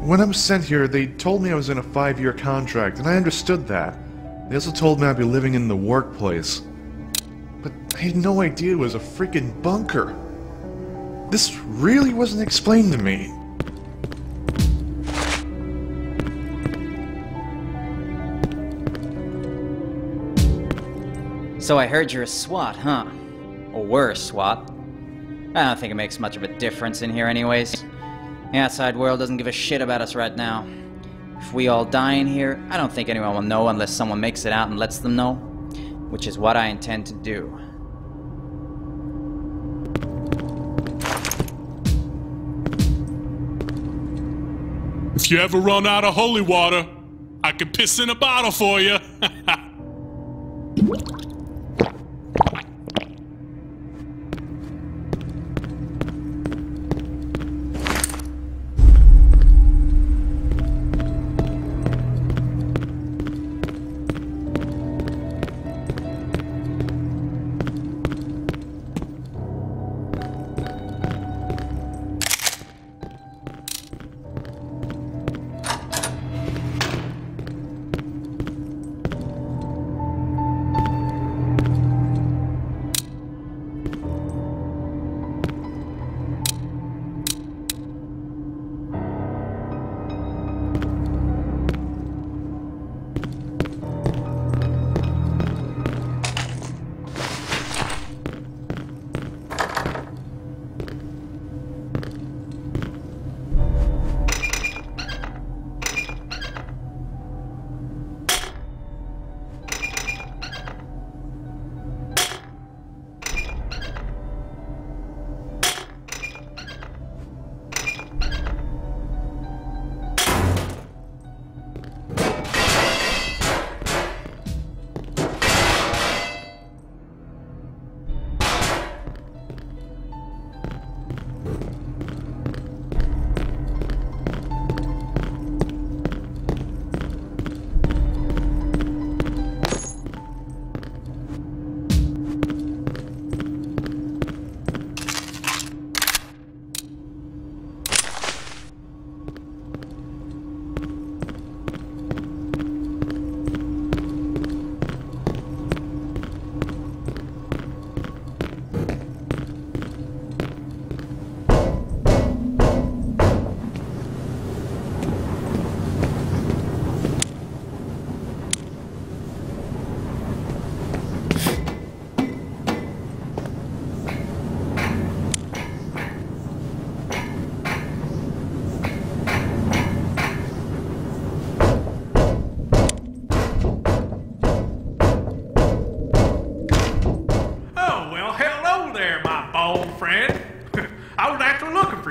When I was sent here, they told me I was in a 5-year contract, and I understood that. They also told me I'd be living in the workplace. But I had no idea it was a freaking bunker. This really wasn't explained to me. So I heard you're a SWAT, huh? Or were a SWAT. I don't think it makes much of a difference in here anyways. The outside world doesn't give a shit about us right now. If we all die in here, I don't think anyone will know unless someone makes it out and lets them know. Which is what I intend to do. If you ever run out of holy water, I can piss in a bottle for you.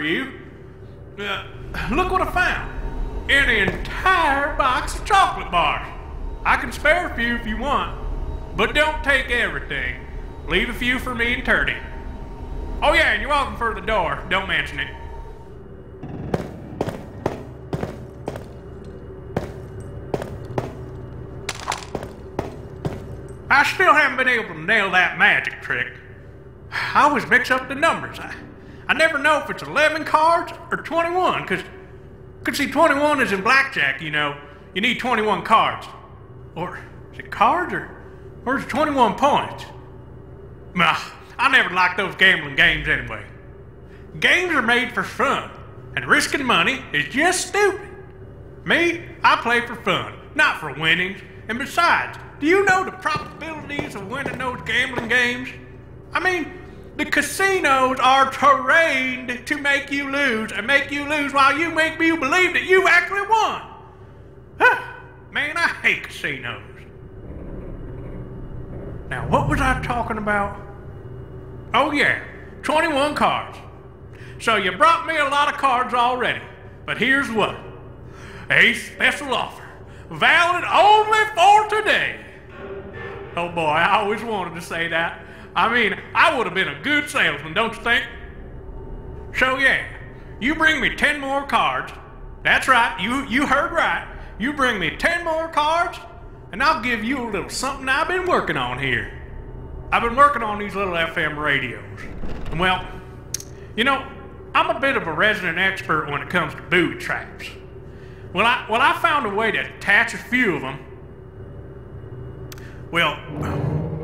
You. Look what I found. An entire box of chocolate bars. I can spare a few if you want, but don't take everything. Leave a few for me and Turdy. Oh yeah, and you're welcome for the door. Don't mention it. I still haven't been able to nail that magic trick. I always mix up the numbers. I never know if it's 11 cards or 21, because see, 21 is in blackjack, you know. You need 21 cards. Or is it cards, or is it 21 points? Nah, I never liked those gambling games anyway. Games are made for fun, and risking money is just stupid. Me, I play for fun, not for winnings. And besides, do you know the probabilities of winning those gambling games? I mean, the casinos are trained to make you lose, and make you lose while you make you believe that you actually won. Man, I hate casinos. Now, what was I talking about? Oh yeah, 21 cards. So you brought me a lot of cards already, but here's what. A special offer, valid only for today. Oh boy, I always wanted to say that. I mean, I would have been a good salesman, don't you think? So yeah, you bring me 10 more cards. That's right, you heard right. You bring me 10 more cards, and I'll give you a little something I've been working on here. I've been working on these little FM radios. And well, you know, I'm a bit of a resident expert when it comes to booby traps. Well, I found a way to attach a few of them. Well,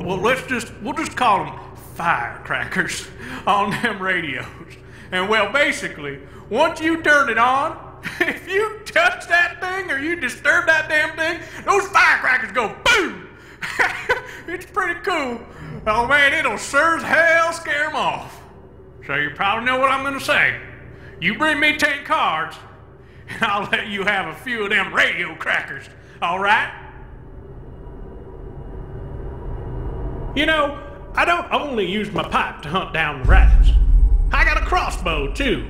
we'll just call them firecrackers on them radios. And well, basically, once you turn it on, if you touch that thing or you disturb that damn thing, those firecrackers go boom! It's pretty cool. Oh man, it'll sure as hell scare them off. So you probably know what I'm gonna say. You bring me 10 cards, and I'll let you have a few of them radio crackers, alright? You know, I don't only use my pipe to hunt down the rats. I got a crossbow, too.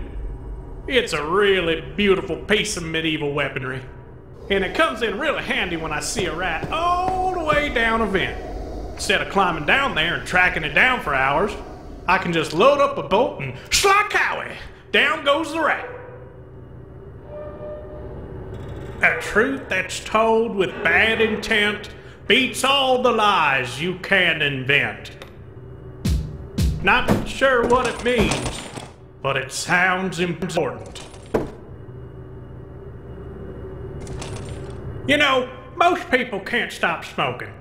It's a really beautiful piece of medieval weaponry. And it comes in really handy when I see a rat all the way down a vent. Instead of climbing down there and tracking it down for hours, I can just load up a bolt and slack-owie, down goes the rat. A truth that's told with bad intent beats all the lies you can invent. Not sure what it means, but it sounds important. You know, most people can't stop smoking.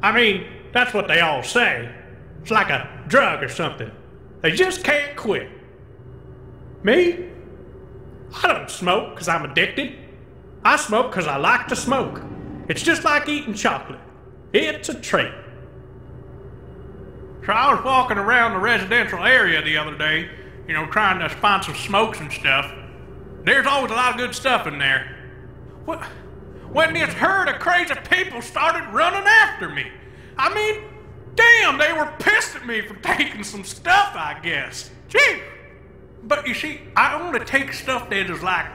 I mean, that's what they all say. It's like a drug or something. They just can't quit. Me? I don't smoke because I'm addicted. I smoke because I like to smoke. It's just like eating chocolate. It's a treat. So I was walking around the residential area the other day, you know, trying to find some smokes and stuff. There's always a lot of good stuff in there. When this herd of crazy people started running after me. I mean, damn, they were pissed at me for taking some stuff, I guess. Gee. But you see, I only take stuff that is like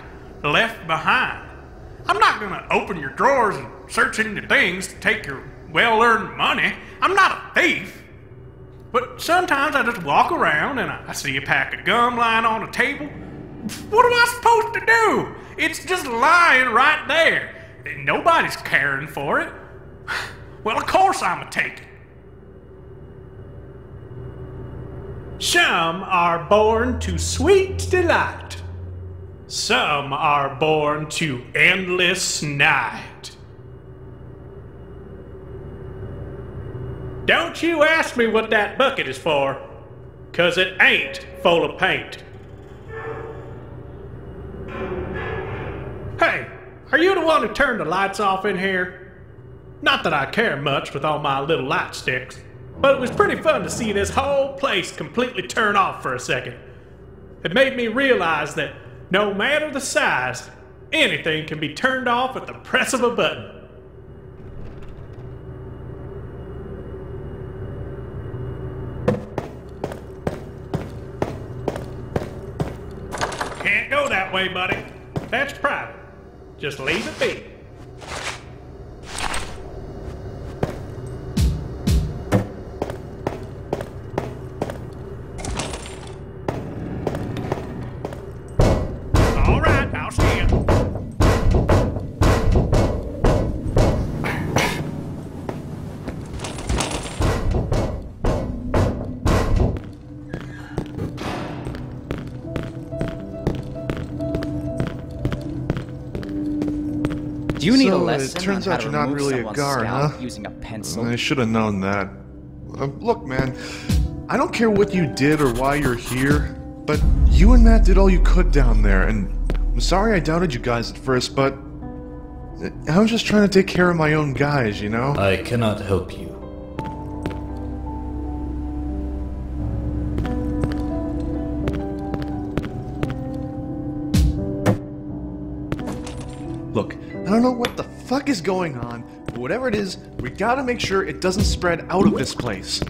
left behind. I'm not gonna open your drawers and search into things to take your well-earned money. I'm not a thief. But sometimes I just walk around and I see a pack of gum lying on a table. What am I supposed to do? It's just lying right there. Nobody's caring for it. Well, of course I'm a take it. Some are born to sweet delight. Some are born to endless night. Don't you ask me what that bucket is for, 'cause it ain't full of paint. Hey, are you the one who turned the lights off in here? Not that I care much with all my little light sticks, but it was pretty fun to see this whole place completely turn off for a second. It made me realize that no matter the size, anything can be turned off at the press of a button. Can't go that way, buddy. That's private. Just leave it be. All right, I'll see you. Do you need a So, lesson it turns on how out to you're not remove really a someone's guard, scalp huh? using a pencil? I should have known that. Look, man, I don't care what you did or why you're here, but you and Matt did all you could down there, and I'm sorry I doubted you guys at first, but I was just trying to take care of my own guys, you know? I cannot help you. Look, I don't know what the fuck is going on, but whatever it is, we gotta make sure it doesn't spread out of this place.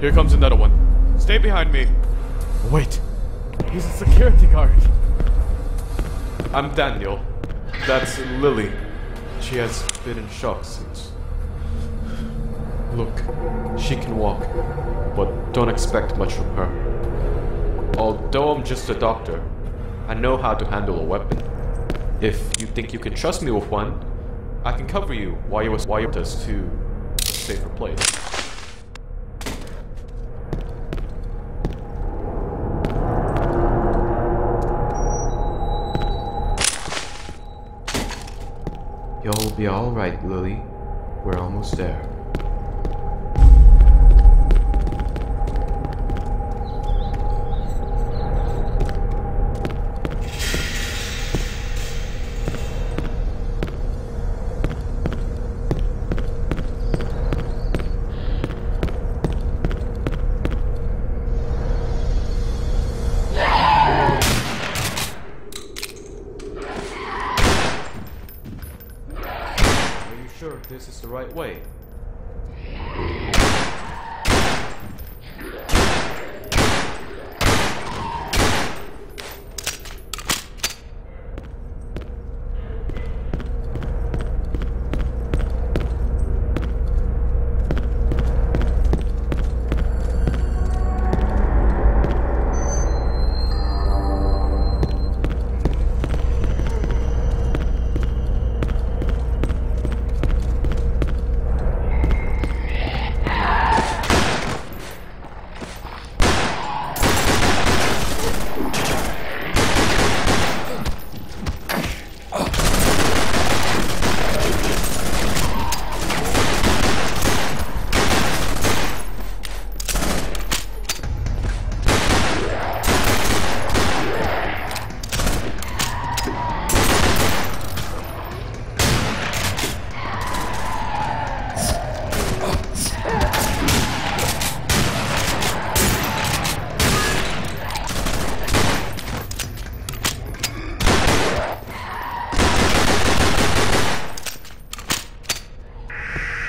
Here comes another one. Stay behind me. Wait, he's a security guard. I'm Daniel. That's Lily. She has been in shock since... Look, she can walk, but don't expect much from her. Although I'm just a doctor, I know how to handle a weapon. If you think you can trust me with one, I can cover you while you escort us to a safer place. You'll be alright, Lily. We're almost there. Sure this is the right way.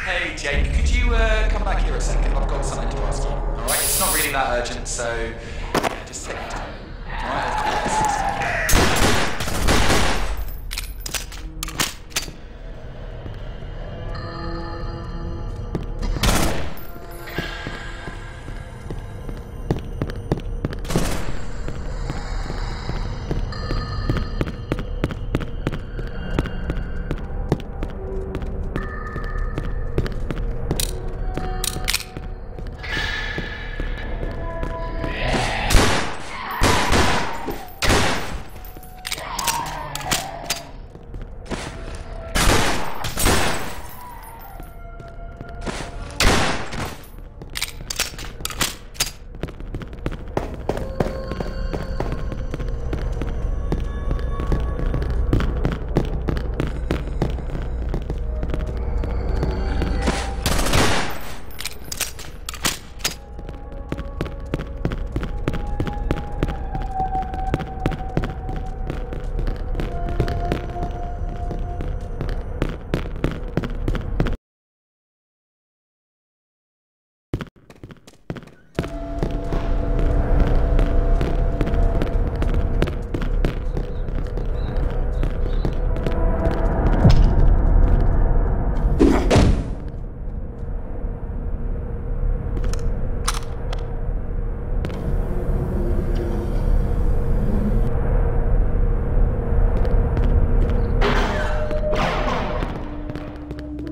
Hey Jake, could you come back here a second? I've got something to ask you. Alright, it's not really that urgent, so yeah, just take your time. Alright?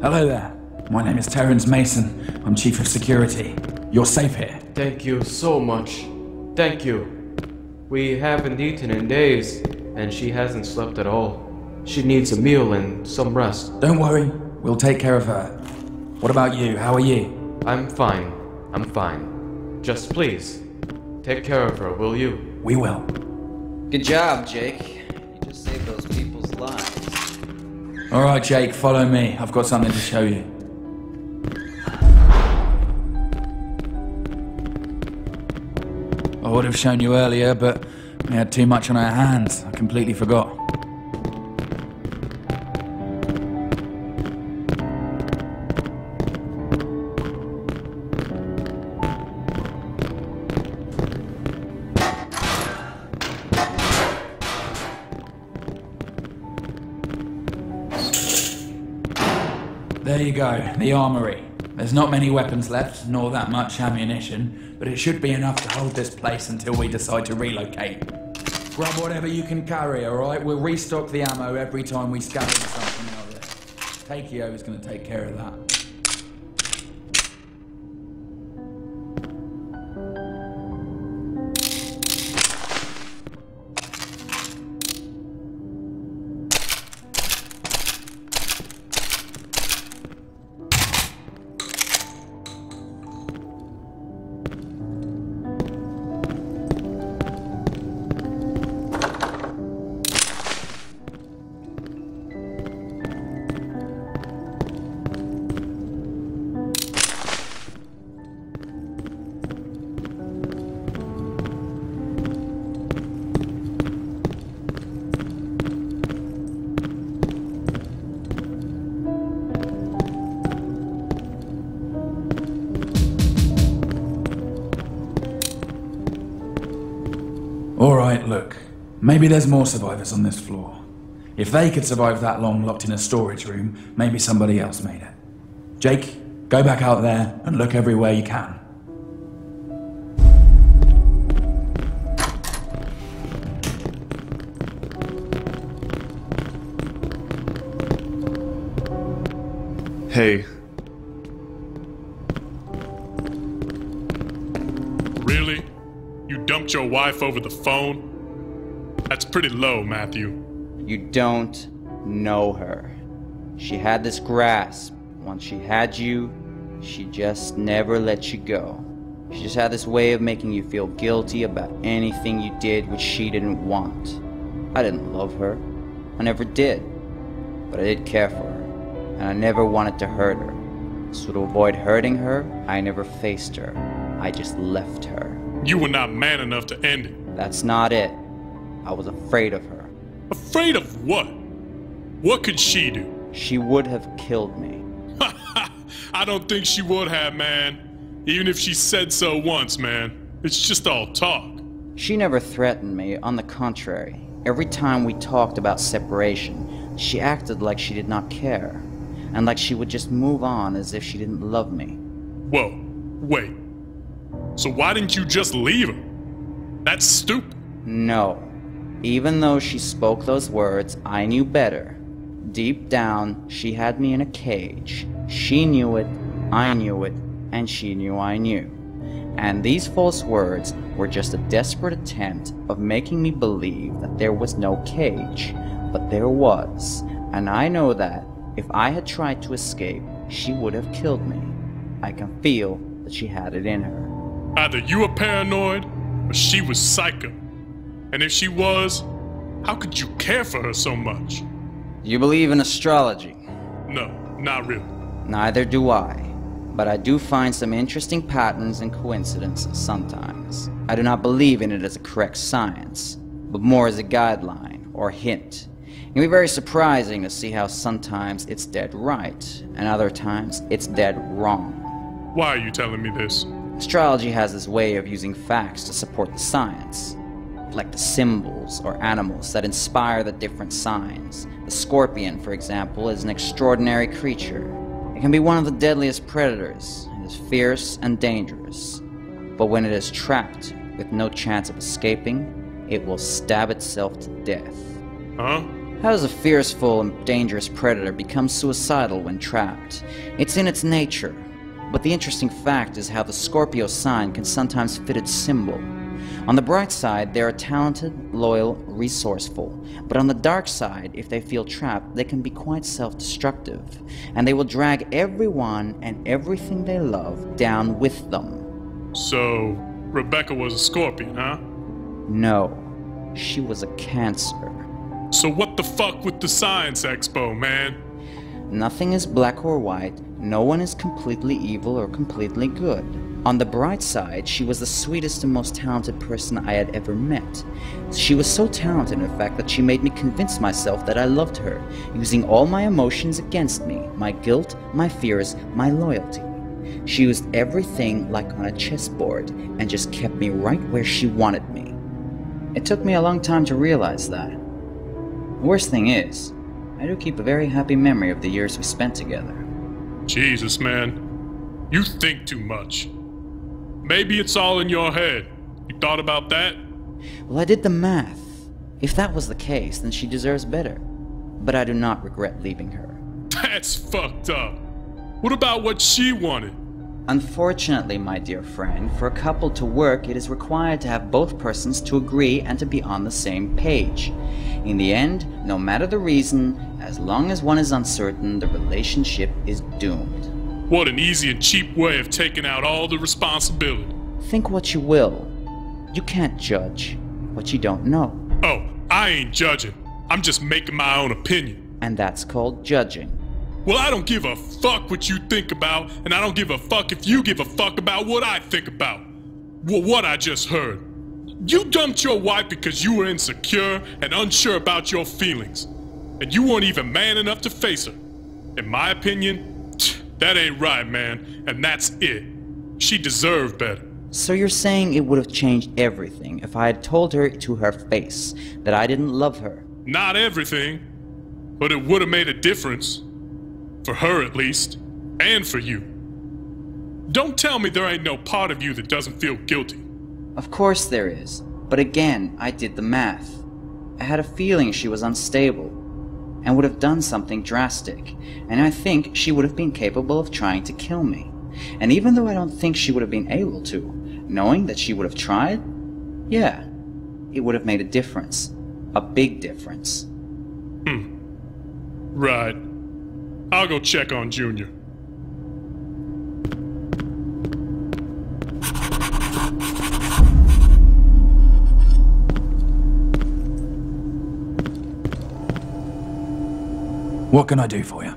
Hello there. My name is Terrence Mason. I'm Chief of Security. You're safe here. Thank you so much. Thank you. We haven't eaten in days, and she hasn't slept at all. She needs a meal and some rest. Don't worry. We'll take care of her. What about you? How are you? I'm fine. I'm fine. Just please, take care of her, will you? We will. Good job, Jake. You just saved those people's lives. Alright, Jake, follow me. I've got something to show you. I would have shown you earlier, but we had too much on our hands. I completely forgot. There you go, the armory. There's not many weapons left, nor that much ammunition, but it should be enough to hold this place until we decide to relocate. Grab whatever you can carry, alright? We'll restock the ammo every time we scavenge something out there. Takeo is going to take care of that. Alright, look. Maybe there's more survivors on this floor. If they could survive that long locked in a storage room, maybe somebody else made it. Jake, go back out there and look everywhere you can. Hey. Really? You dumped your wife over the phone? That's pretty low, Matthew. You don't know her. She had this grasp. Once she had you, she just never let you go. She just had this way of making you feel guilty about anything you did which she didn't want. I didn't love her. I never did. But I did care for her, and I never wanted to hurt her. So to avoid hurting her, I never faced her. I just left her. You were not man enough to end it. That's not it. I was afraid of her. Afraid of what? What could she do? She would have killed me. I don't think she would have, man. Even if she said so once, man. It's just all talk. She never threatened me. On the contrary. Every time we talked about separation, she acted like she did not care. And like she would just move on as if she didn't love me. Whoa, wait. So why didn't you just leave her? That's stupid. No. Even though she spoke those words, I knew better. Deep down, she had me in a cage. She knew it, I knew it, and she knew I knew. And these false words were just a desperate attempt of making me believe that there was no cage. But there was. And I know that if I had tried to escape, she would have killed me. I can feel that she had it in her. Either you were paranoid, or she was psycho. And if she was, how could you care for her so much? Do you believe in astrology? No, not really. Neither do I. But I do find some interesting patterns and coincidences sometimes. I do not believe in it as a correct science, but more as a guideline or hint. It can be very surprising to see how sometimes it's dead right, and other times it's dead wrong. Why are you telling me this? Astrology has this way of using facts to support the science, like the symbols or animals that inspire the different signs. The scorpion, for example, is an extraordinary creature. It can be one of the deadliest predators. It is fierce and dangerous. But when it is trapped with no chance of escaping, it will stab itself to death. Huh? How does a fearful and dangerous predator become suicidal when trapped? It's in its nature. But the interesting fact is how the Scorpio sign can sometimes fit its symbol. On the bright side, they are talented, loyal, resourceful. But on the dark side, if they feel trapped, they can be quite self-destructive. And they will drag everyone and everything they love down with them. So, Rebecca was a scorpion, huh? No, she was a Cancer. So what the fuck with the Science Expo, man? Nothing is black or white. No one is completely evil or completely good. On the bright side, she was the sweetest and most talented person I had ever met. She was so talented, in fact, that she made me convince myself that I loved her, using all my emotions against me, my guilt, my fears, my loyalty. She used everything like on a chessboard, and just kept me right where she wanted me. It took me a long time to realize that. The worst thing is, I do keep a very happy memory of the years we spent together. Jesus, man. You think too much. Maybe it's all in your head. You thought about that? Well, I did the math. If that was the case, then she deserves better. But I do not regret leaving her. That's fucked up. What about what she wanted? Unfortunately, my dear friend, for a couple to work, it is required to have both persons to agree and to be on the same page. In the end, no matter the reason, as long as one is uncertain, the relationship is doomed. What an easy and cheap way of taking out all the responsibility. Think what you will. You can't judge what you don't know. Oh, I ain't judging. I'm just making my own opinion. And that's called judging. Well, I don't give a fuck what you think about, and I don't give a fuck if you give a fuck about what I think about. Well, what I just heard. You dumped your wife because you were insecure and unsure about your feelings. And you weren't even man enough to face her. In my opinion, that ain't right, man, and that's it. She deserved better. So you're saying it would have changed everything if I had told her to her face that I didn't love her? Not everything, but it would have made a difference. For her, at least. And for you. Don't tell me there ain't no part of you that doesn't feel guilty. Of course there is. But again, I did the math. I had a feeling she was unstable and would have done something drastic. And I think she would have been capable of trying to kill me. And even though I don't think she would have been able to, knowing that she would have tried, yeah, it would have made a difference. A big difference. Right. I'll go check on Junior. What can I do for you?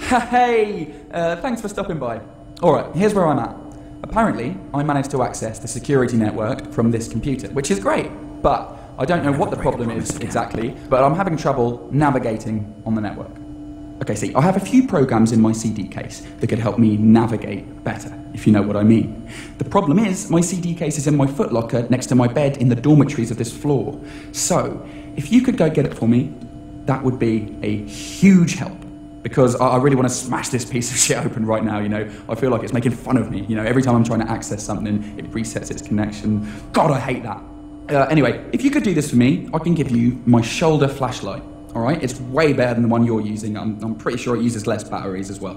Hey! Thanks for stopping by. Alright, here's where I'm at. Apparently, I managed to access the security network from this computer, which is great, but I don't know what the problem is exactly, but I'm having trouble navigating on the network. Okay, see, I have a few programs in my CD case that could help me navigate better, if you know what I mean. The problem is, my CD case is in my footlocker next to my bed in the dormitories of this floor. So, if you could go get it for me, that would be a huge help. Because I really want to smash this piece of shit open right now, you know. I feel like it's making fun of me, you know. Every time I'm trying to access something, it resets its connection. God, I hate that. Anyway, if you could do this for me, I can give you my shoulder flashlight, all right? It's way better than the one you're using. I'm pretty sure it uses less batteries as well.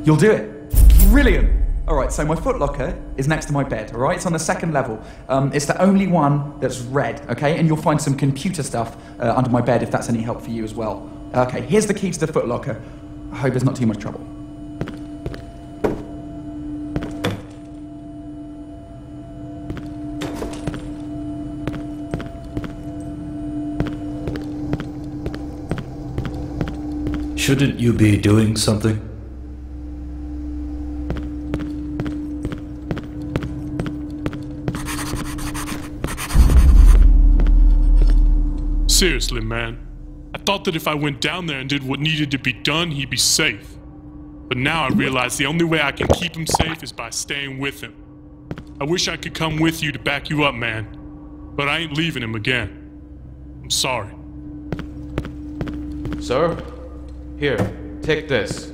You'll do it. Brilliant. All right, so my footlocker is next to my bed, all right? It's on the second level. It's the only one that's red, okay? And you'll find some computer stuff under my bed if that's any help for you as well. Okay, here's the key to the footlocker. I hope there's not too much trouble. Shouldn't you be doing something? Seriously, man. I thought that if I went down there and did what needed to be done, he'd be safe. But now I realize the only way I can keep him safe is by staying with him. I wish I could come with you to back you up, man. But I ain't leaving him again. I'm sorry. Sir? Here, take this.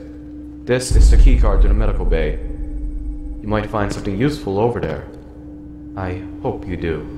This is the keycard to the medical bay. You might find something useful over there. I hope you do.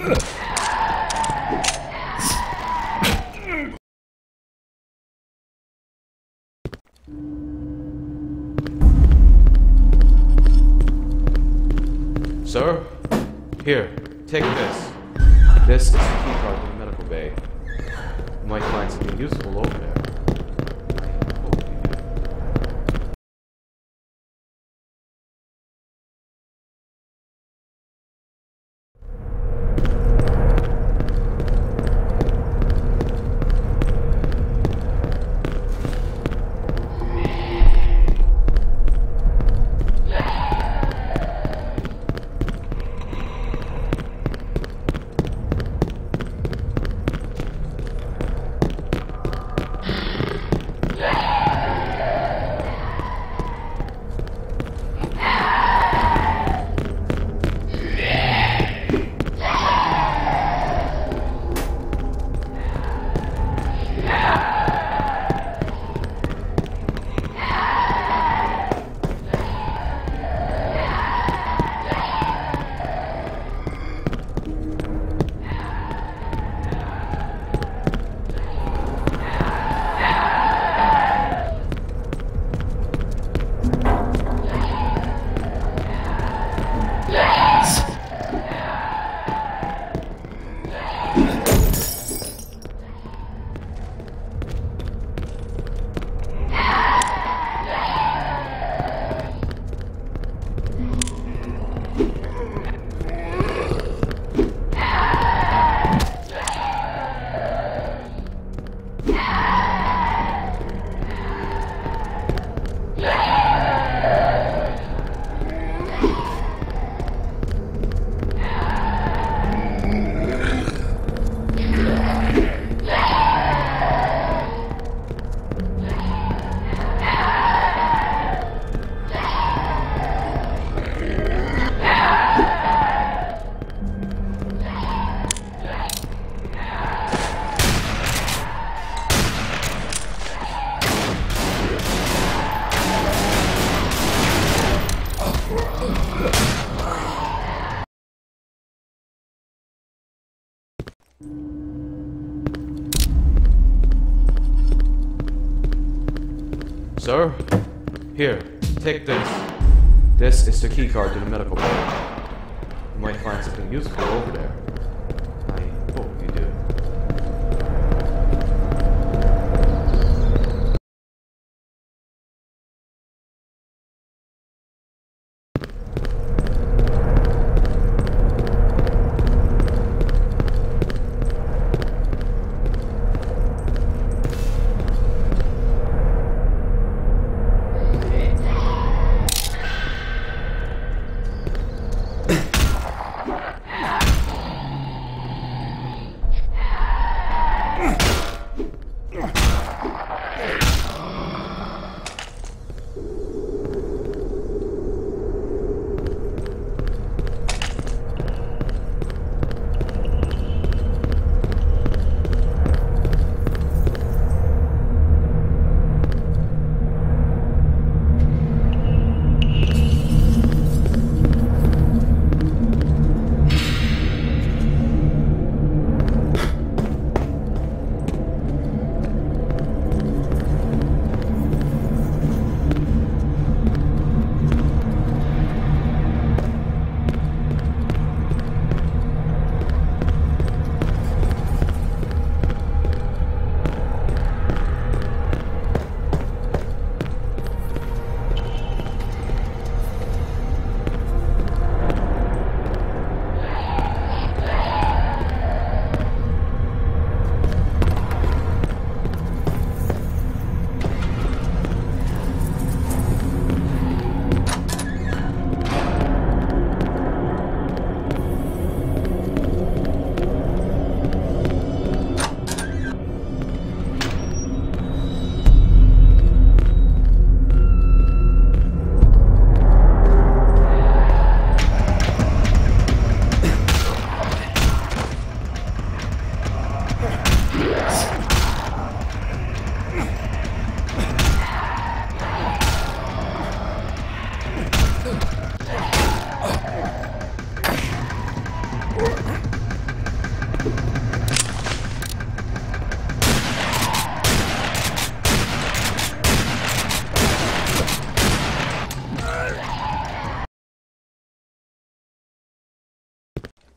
Sir? Here, take this. This is the key card to the medical bay. You might find something useful over there. I hope you do. Sir? Here, take this. This is the key card to the medical bay. You might find something useful over there. I hope you do.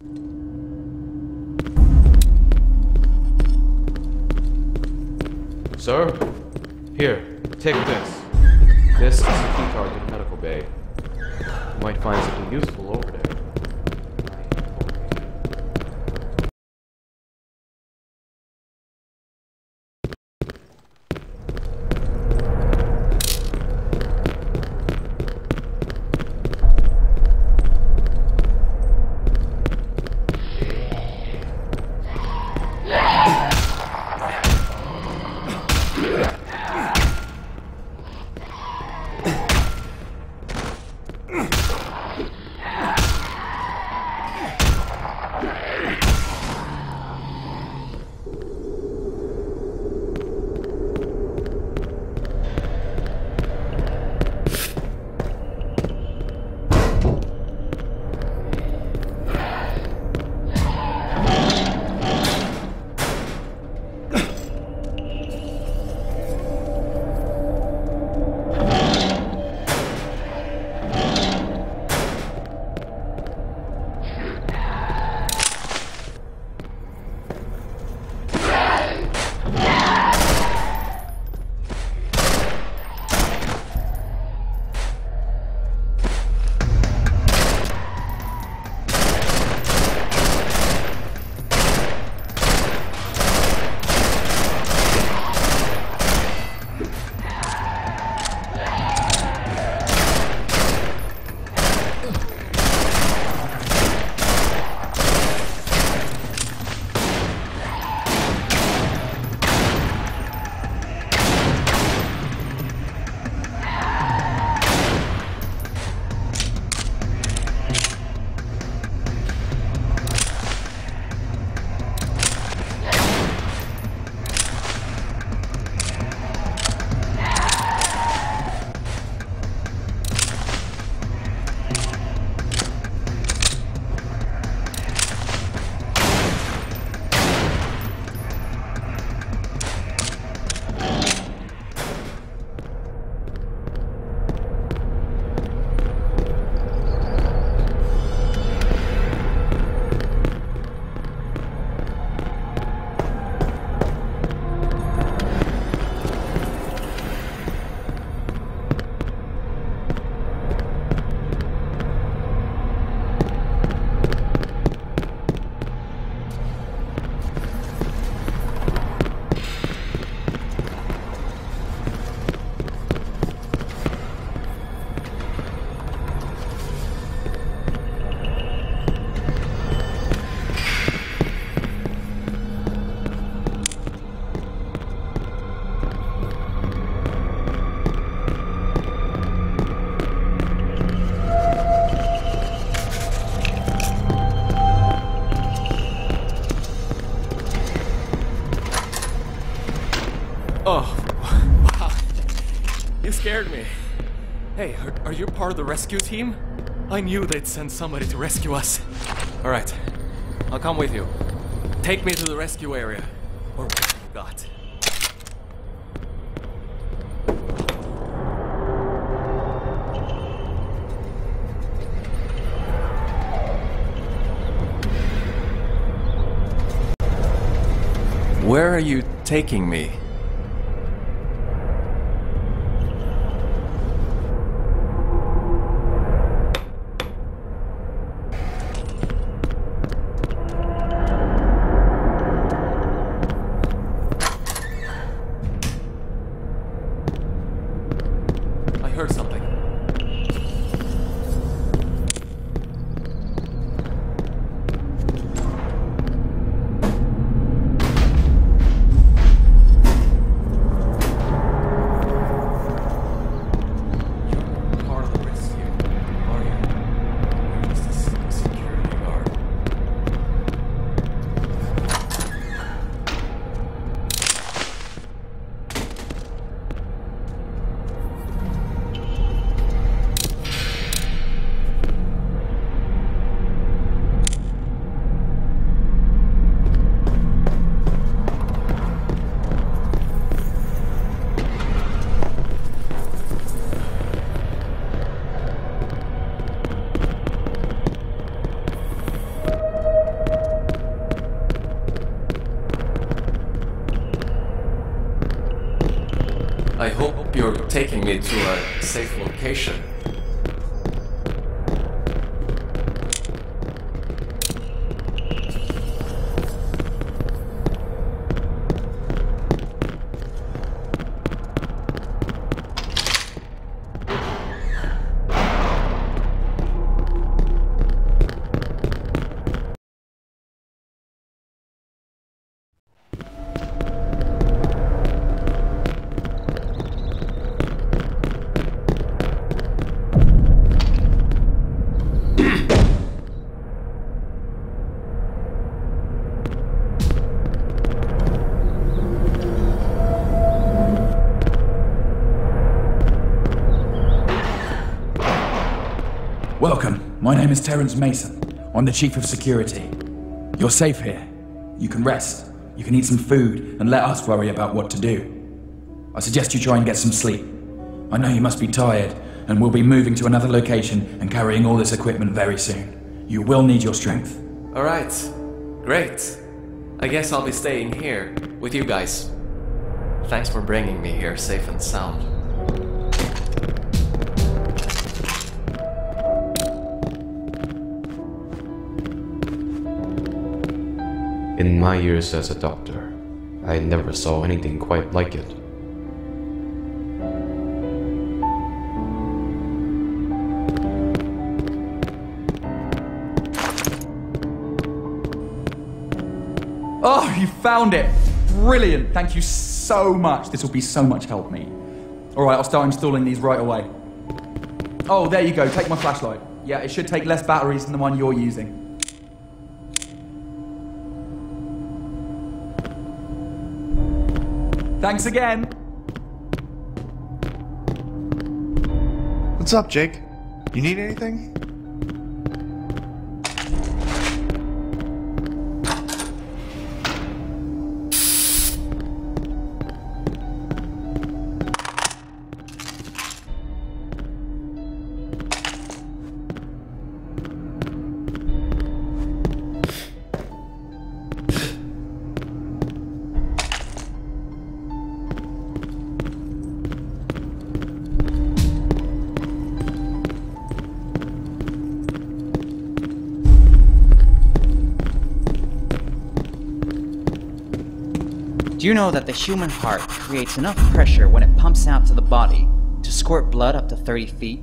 Sir? Here, take this. This is the key card to the medical bay. You might find something useful over there. Scared me. Hey, are you part of the rescue team? I knew they'd send somebody to rescue us. Alright, I'll come with you. Take me to the rescue area. Or what you got. Where are you taking me? Heard something. taking me to a safe location. Welcome. My name is Terrence Mason. I'm the Chief of Security. You're safe here. You can rest. You can eat some food and let us worry about what to do. I suggest you try and get some sleep. I know you must be tired, and we'll be moving to another location and carrying all this equipment very soon. You will need your strength. Alright. Great. I guess I'll be staying here with you guys. Thanks for bringing me here safe and sound. In my years as a doctor, I never saw anything quite like it. Oh, you found it! Brilliant! Thank you so much. This will be so much help me. Alright, I'll start installing these right away. Oh, there you go. Take my flashlight. Yeah, it should take less batteries than the one you're using. Thanks again. What's up, Jake? You need anything? Do you know that the human heart creates enough pressure when it pumps out to the body to squirt blood up to 30 feet?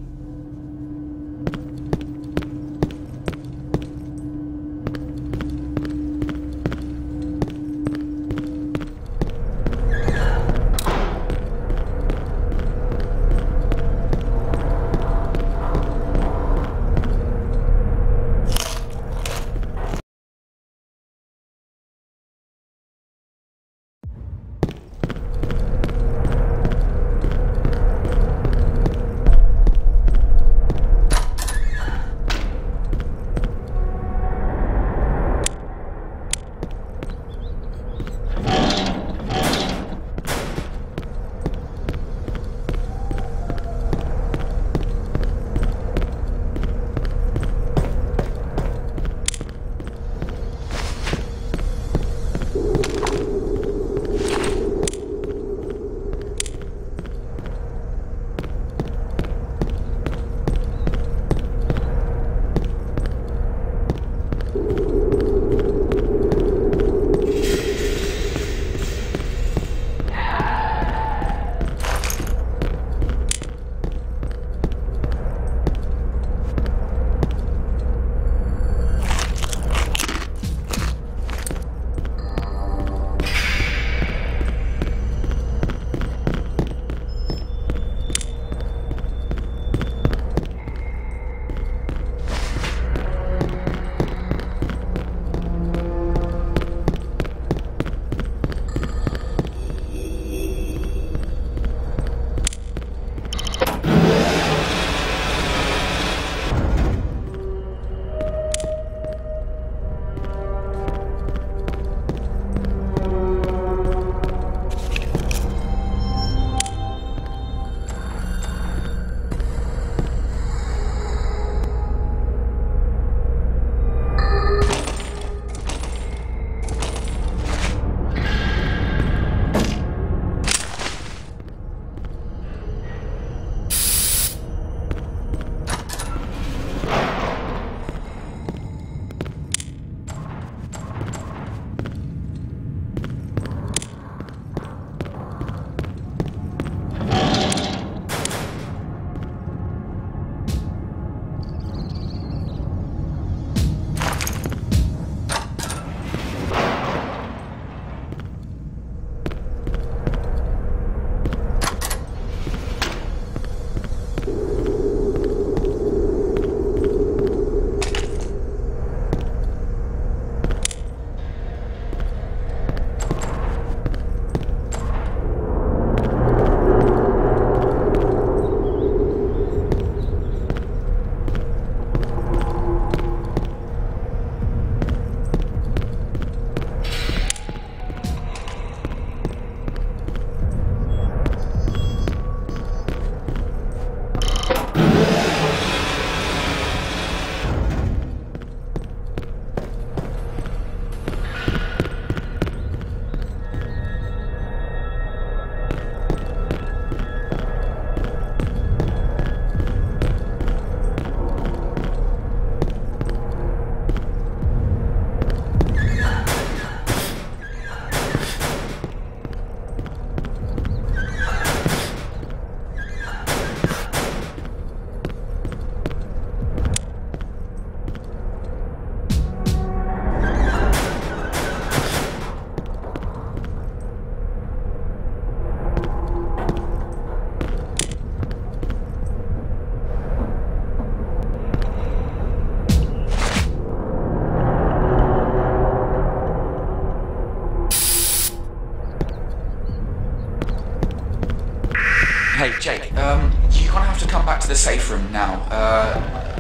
Hey, Jake, you're gonna have to come back to the safe room now.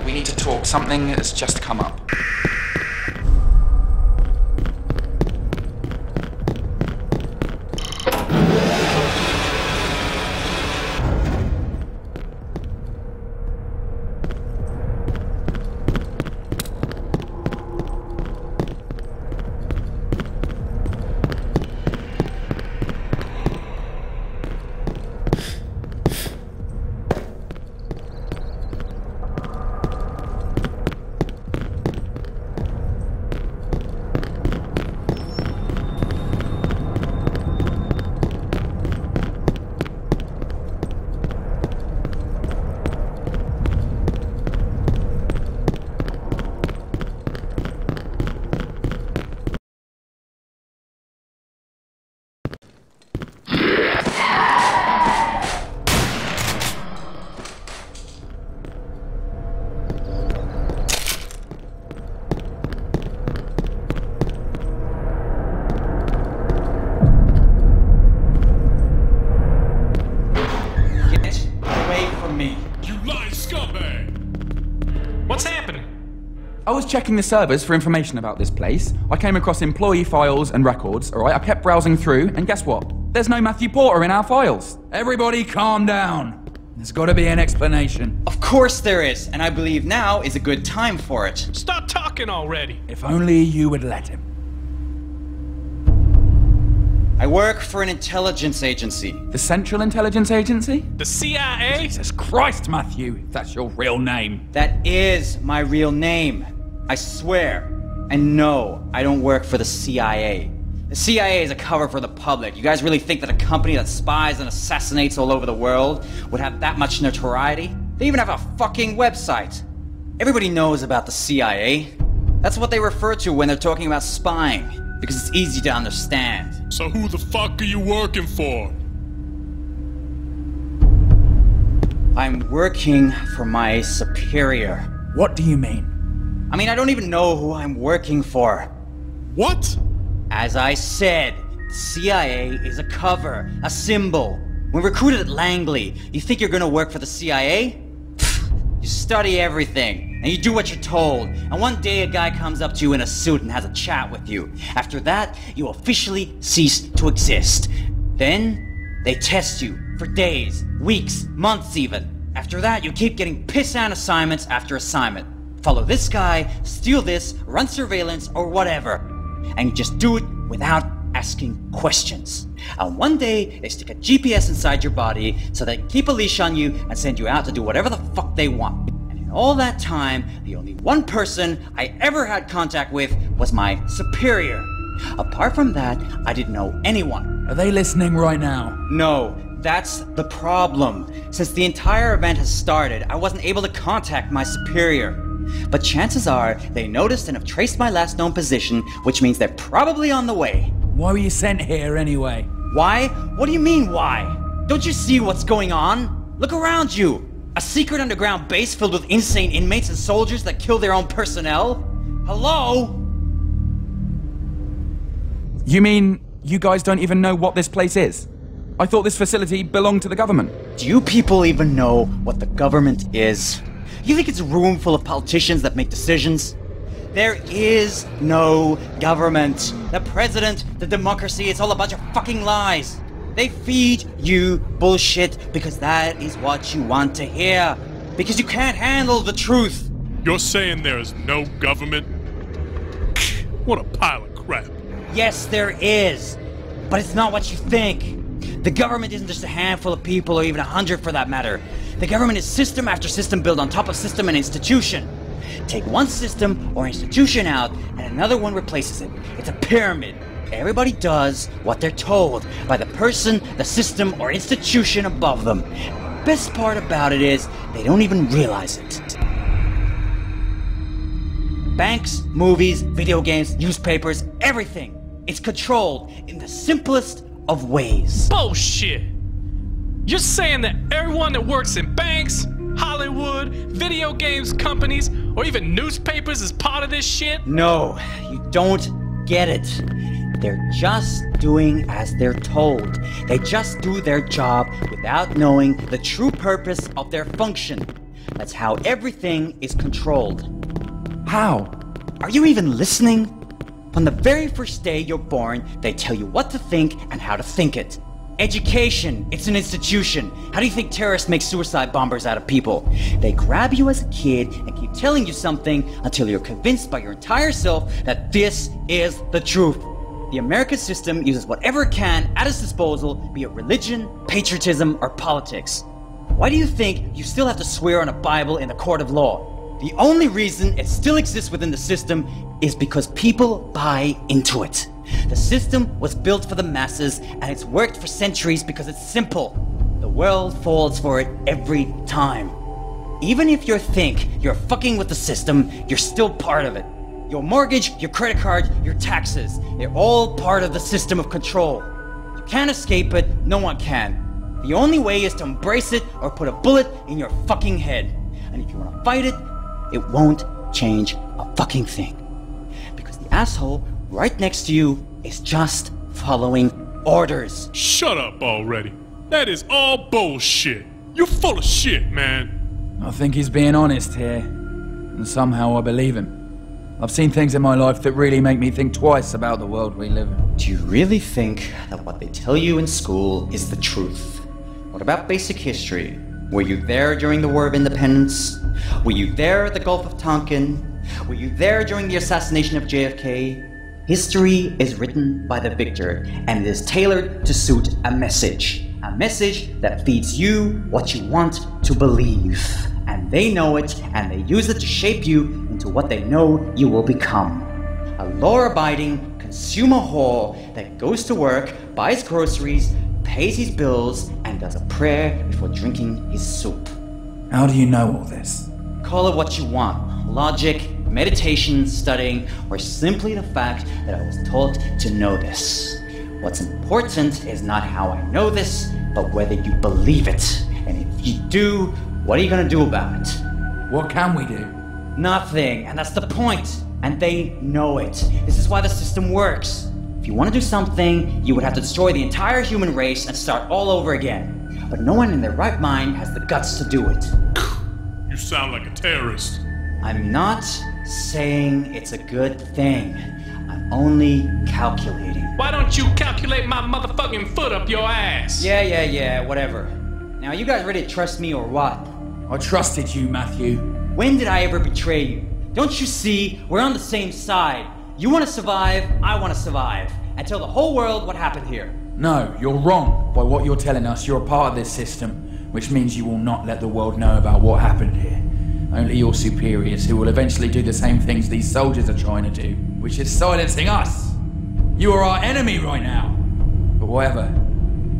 We need to talk. Something has just come up. I was checking the servers for information about this place. I came across employee files and records, alright? I kept browsing through, and guess what? There's no Matthew Porter in our files. Everybody calm down. There's gotta be an explanation. Of course there is, and I believe now is a good time for it. Stop talking already! If only you would let him. I work for an intelligence agency. The Central Intelligence Agency? The CIA? Jesus Christ, Matthew, if that's your real name. That is my real name. I swear. And no, I don't work for the CIA. The CIA is a cover for the public. You guys really think that a company that spies and assassinates all over the world would have that much notoriety? They even have a fucking website. Everybody knows about the CIA. That's what they refer to when they're talking about spying, because it's easy to understand. So who the fuck are you working for? I'm working for my superior. What do you mean? I mean, I don't even know who I'm working for. What? As I said, the CIA is a cover, a symbol. When recruited at Langley, you think you're gonna work for the CIA? You study everything, and you do what you're told, and one day a guy comes up to you in a suit and has a chat with you. After that, you officially cease to exist. Then, they test you for days, weeks, months even. After that, you keep getting piss-down assignments after assignment. Follow this guy, steal this, run surveillance, or whatever. And you just do it without asking questions. And one day, they stick a GPS inside your body so they can keep a leash on you and send you out to do whatever the fuck they want. And in all that time, the only one person I ever had contact with was my superior. Apart from that, I didn't know anyone. Are they listening right now? No, that's the problem. Since the entire event has started, I wasn't able to contact my superior. But chances are, they noticed and have traced my last known position, which means they're probably on the way. Why were you sent here anyway? Why? What do you mean, why? Don't you see what's going on? Look around you! A secret underground base filled with insane inmates and soldiers that kill their own personnel? Hello? You mean you guys don't even know what this place is? I thought this facility belonged to the government. Do you people even know what the government is? You think it's a room full of politicians that make decisions? There is no government. The president, the democracy, it's all a bunch of fucking lies. They feed you bullshit because that is what you want to hear. Because you can't handle the truth. You're saying there is no government? What a pile of crap. Yes, there is. But it's not what you think. The government isn't just a handful of people, or even 100 for that matter. The government is system after system built on top of system and institution. Take one system or institution out, and another one replaces it. It's a pyramid. Everybody does what they're told by the person, the system, or institution above them. The best part about it is, they don't even realize it. Banks, movies, video games, newspapers, everything. It's controlled in the simplest of ways. Bullshit! You're saying that everyone that works in banks, Hollywood, video games companies, or even newspapers is part of this shit? No, you don't get it. They're just doing as they're told. They just do their job without knowing the true purpose of their function. That's how everything is controlled. How? Are you even listening? From the very first day you're born, they tell you what to think and how to think it. Education, it's an institution. How do you think terrorists make suicide bombers out of people? They grab you as a kid and keep telling you something until you're convinced by your entire self that this is the truth. The American system uses whatever it can at its disposal, be it religion, patriotism, or politics. Why do you think you still have to swear on a Bible in a court of law? The only reason it still exists within the system is because people buy into it. The system was built for the masses, and it's worked for centuries because it's simple. The world falls for it every time. Even if you think you're fucking with the system, you're still part of it. Your mortgage, your credit card, your taxes, they're all part of the system of control. You can't escape it, no one can. The only way is to embrace it or put a bullet in your fucking head. And if you want to fight it, it won't change a fucking thing. Because the asshole right next to you is just following orders. Shut up already. That is all bullshit. You're full of shit, man. I think he's being honest here, and somehow I believe him. I've seen things in my life that really make me think twice about the world we live in. Do you really think that what they tell you in school is the truth? What about basic history? Were you there during the War of Independence? Were you there at the Gulf of Tonkin? Were you there during the assassination of JFK? History is written by the victor, and it is tailored to suit a message that feeds you what you want to believe. And they know it, and they use it to shape you into what they know you will become. A law-abiding consumer whore that goes to work, buys groceries, pays his bills, and does a prayer before drinking his soup. How do you know all this? Call it what you want. Logic, meditation, studying, or simply the fact that I was taught to know this. What's important is not how I know this, but whether you believe it. And if you do, what are you gonna do about it? What can we do? Nothing, and that's the point. And they know it. This is why the system works. If you want to do something, you would have to destroy the entire human race and start all over again. But no one in their right mind has the guts to do it. You sound like a terrorist. I'm not saying it's a good thing. I'm only calculating. Why don't you calculate my motherfucking foot up your ass? Yeah, whatever. Now, are you guys ready to trust me or what? I trusted you, Matthew. When did I ever betray you? Don't you see? We're on the same side. You want to survive, I want to survive. And tell the whole world what happened here. No, you're wrong. By what you're telling us, you're a part of this system, which means you will not let the world know about what happened here. Only your superiors, who will eventually do the same things these soldiers are trying to do, which is silencing us. You are our enemy right now. But whatever,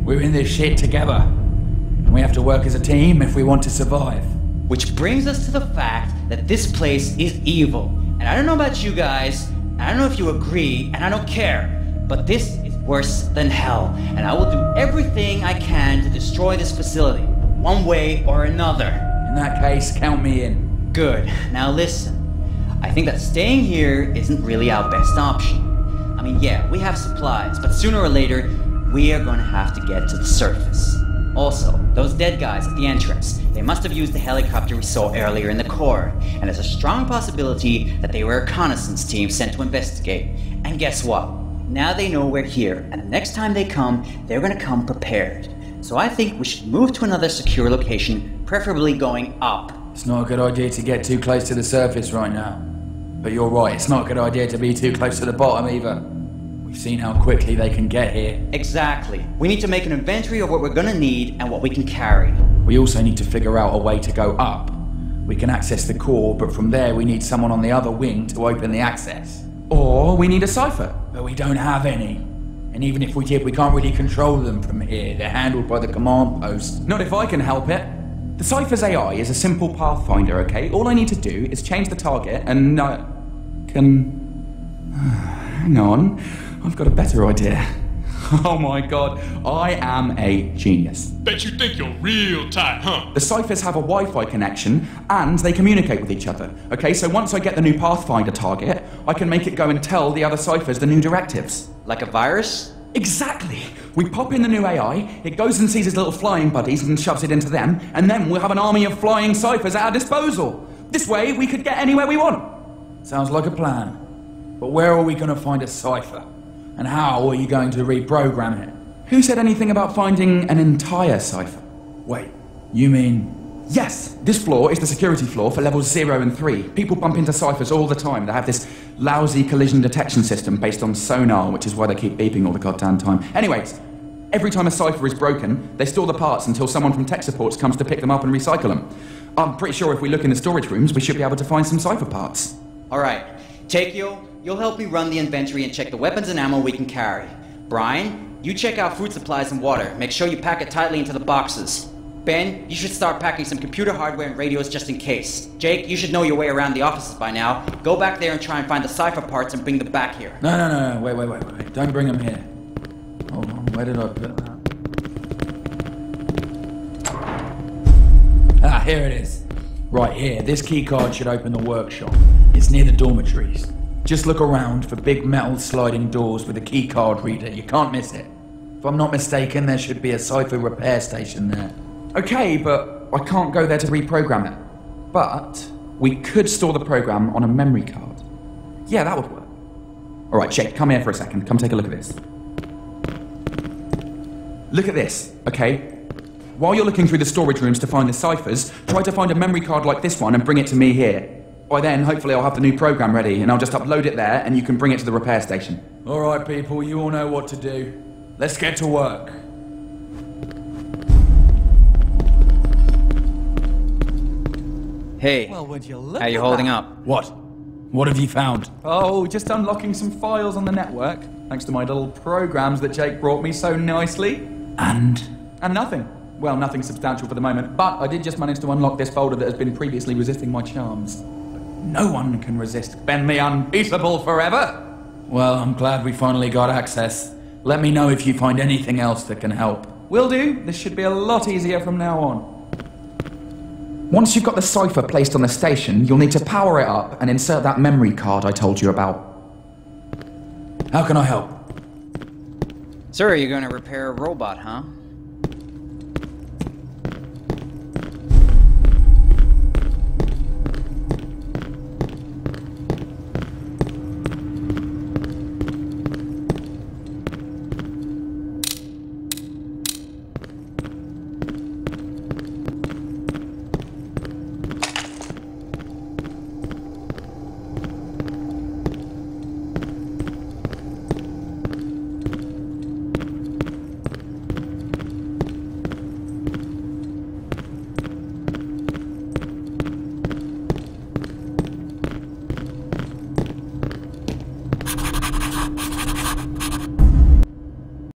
we're in this shit together. And we have to work as a team if we want to survive. Which brings us to the fact that this place is evil. And I don't know about you guys, I don't know if you agree, and I don't care, but this is worse than hell, and I will do everything I can to destroy this facility, one way or another. In that case, count me in. Good. Now listen. I think that staying here isn't really our best option. I mean, yeah, we have supplies, but sooner or later, we are going to have to get to the surface. Also, those dead guys at the entrance, they must have used the helicopter we saw earlier in the core, and there's a strong possibility that they were a reconnaissance team sent to investigate. And guess what? Now they know we're here, and the next time they come, they're gonna come prepared. So I think we should move to another secure location, preferably going up. It's not a good idea to get too close to the surface right now. But you're right, it's not a good idea to be too close to the bottom either. We've seen how quickly they can get here. Exactly. We need to make an inventory of what we're gonna need and what we can carry. We also need to figure out a way to go up. We can access the core, but from there we need someone on the other wing to open the access. Or we need a cipher, but we don't have any. And even if we did, we can't really control them from here. They're handled by the command post. Not if I can help it. The cipher's AI is a simple pathfinder, okay? All I need to do is change the target and hang on. I've got a better idea. Oh my god, I am a genius. Bet you think you're real tight, huh? The ciphers have a Wi-Fi connection, and they communicate with each other. Okay, so once I get the new Pathfinder target, I can make it go and tell the other ciphers the new directives. Like a virus? Exactly! We pop in the new AI, it goes and sees his little flying buddies and shoves it into them, and then we'll have an army of flying ciphers at our disposal. This way, we could get anywhere we want. Sounds like a plan. But where are we going to find a cipher? And how are you going to reprogram it? Who said anything about finding an entire cipher? Wait, you mean... Yes, this floor is the security floor for levels 0 and 3. People bump into ciphers all the time. They have this lousy collision detection system based on sonar, which is why they keep beeping all the goddamn time. Anyways, every time a cipher is broken, they store the parts until someone from tech supports comes to pick them up and recycle them. I'm pretty sure if we look in the storage rooms, we should be able to find some cipher parts. Alright, Takeo, you'll help me run the inventory and check the weapons and ammo we can carry. Brian, you check out food supplies and water. Make sure you pack it tightly into the boxes. Ben, you should start packing some computer hardware and radios just in case. Jake, you should know your way around the offices by now. Go back there and try and find the cipher parts and bring them back here. No, wait. Don't bring them here. Hold on, where did I put that? Ah, here it is. Right here, this keycard should open the workshop. It's near the dormitories. Just look around for big metal sliding doors with a keycard reader. You can't miss it. If I'm not mistaken, there should be a cipher repair station there. Okay, but I can't go there to reprogram it. But we could store the program on a memory card. Yeah, that would work. Alright, Jake, come here for a second. Come take a look at this. Look at this, okay? While you're looking through the storage rooms to find the ciphers, try to find a memory card like this one and bring it to me here. By then, hopefully I'll have the new program ready, and I'll just upload it there, and you can bring it to the repair station. Alright, people, you all know what to do. Let's get to work. Hey, Well, would you look how you at holding that? up? What? What have you found? Oh, just unlocking some files on the network, thanks to my little programs that Jake brought me so nicely. And? And nothing. Well, nothing substantial for the moment, but I did just manage to unlock this folder that has been previously resisting my charms. No one can resist Ben the Unbeatable forever! Well, I'm glad we finally got access. Let me know if you find anything else that can help. Will do. This should be a lot easier from now on. Once you've got the cipher placed on the station, you'll need to power it up and insert that memory card I told you about. How can I help? Sir, you're going to repair a robot, huh?